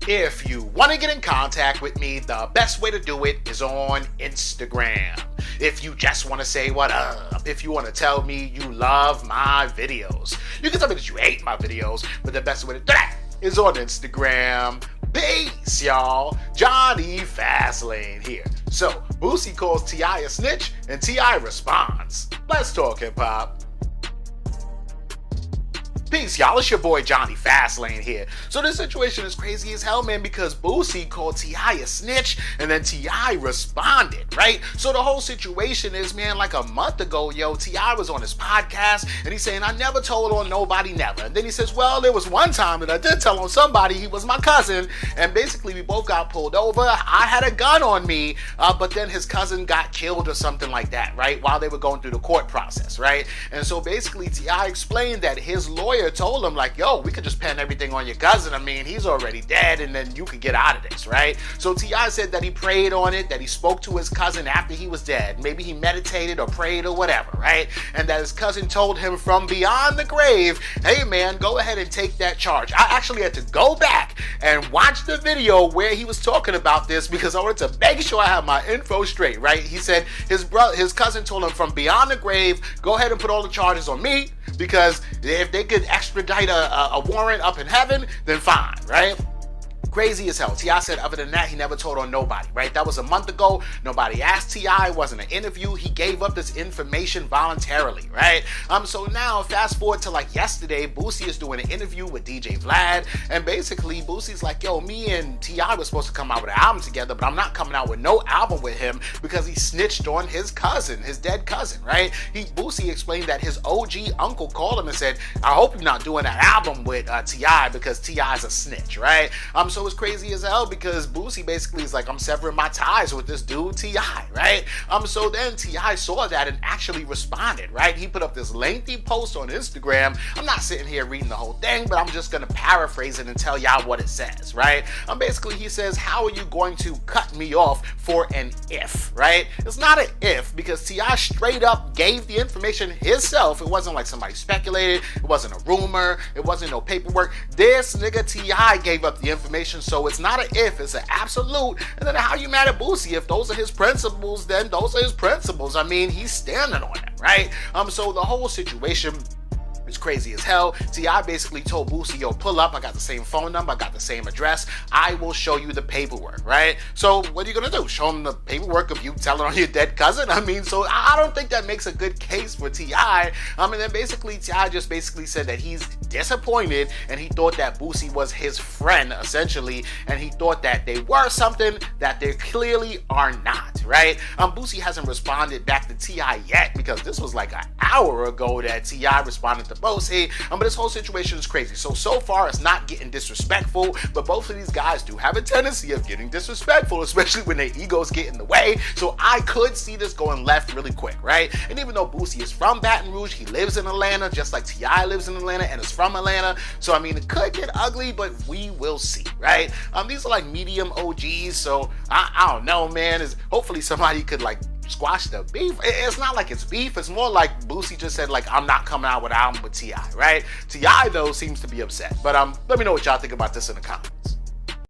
If you want to get in contact with me, the best way to do it is on Instagram. If you just want to say what up, if you want to tell me you love my videos, you can tell me that you hate my videos, but the best way to do that is on Instagram. Peace, y'all. Jonny Fastlane here. So, Boosie calls T.I. a snitch, and T.I. responds. Let's talk hip-hop. Peace, y'all. It's your boy Jonny Fastlane here. So this situation is crazy as hell, man, because Boosie called T.I. a snitch, and then T.I. responded, right? So the whole situation is, man, like a month ago, T.I. was on his podcast, and he's saying, I never told on nobody, never. And then he says, well, there was one time that I did tell on somebody. He was my cousin, and basically we both got pulled over. I had a gun on me, but then his cousin got killed or something like that, right? While they were going through the court process, right? And so basically T.I. explained that his lawyer told him, like, yo, we could just pen everything on your cousin. I mean, he's already dead, and then you could get out of this, right? So T.I. said that he prayed on it, that he spoke to his cousin after he was dead. Maybe he meditated or prayed or whatever, right? And that his cousin told him from beyond the grave, hey, man, go ahead and take that charge. I actually had to go back and watch the video where he was talking about this because I wanted to make sure I have my info straight, right? He said his cousin told him from beyond the grave, go ahead and put all the charges on me, because if they could extradite a warrant up in heaven, then fine, right? Crazy as hell. T.I. said other than that, he never told on nobody, right? That was a month ago. Nobody asked T.I. It wasn't an interview. He gave up this information voluntarily, right? So now fast forward to like yesterday, Boosie is doing an interview with DJ Vlad, and basically Boosie's like, yo, me and T.I. were supposed to come out with an album together, but I'm not coming out with no album with him because he snitched on his cousin, his dead cousin, right? Boosie explained that his OG uncle called him and said, I hope you're not doing that album with T.I. because T.I.'s a snitch, right? So it's crazy as hell because Boosie basically is like, I'm severing my ties with this dude T.I., right? So then T.I. saw that and actually responded, right? He put up this lengthy post on Instagram. I'm not sitting here reading the whole thing, but I'm just gonna paraphrase it and tell y'all what it says, right? Basically he says, how are you going to cut me off for an if, right? It's not an if because T.I. straight up gave the information himself. It wasn't like somebody speculated. It wasn't a rumor. It wasn't no paperwork. This nigga T.I. gave up the information. So it's not an if, it's an absolute. And then how you mad at Boosie? If those are his principles, then those are his principles. I mean, he's standing on them, right? So the whole situation is crazy as hell. T.I. basically told Boosie, yo, pull up. I got the same phone number. I got the same address. I will show you the paperwork, right? So what are you going to do? Show him the paperwork of you telling on your dead cousin? I mean, so I don't think that makes a good case for T.I. And then basically T.I. just basically said that he's disappointed and he thought that Boosie was his friend, essentially, and he thought that they were something that they clearly are not, right? Boosie hasn't responded back to T.I. yet because this was like an hour ago that T.I. responded to Boosie, but this whole situation is crazy. So far it's not getting disrespectful, but both of these guys do have a tendency of getting disrespectful, especially when their egos get in the way. So I could see this going left really quick, right? And even though Boosie is from Baton Rouge, he lives in Atlanta, just like T.I. lives in Atlanta and is from Atlanta. So I mean, it could get ugly, but we will see, right? These are like medium OGs, so I don't know, man. Hopefully somebody could like squash the beef. It's not like it's beef. It's more like Boosie just said, like, I'm not coming out with an album with T.I., right? T.I. though seems to be upset. But let me know what y'all think about this in the comments.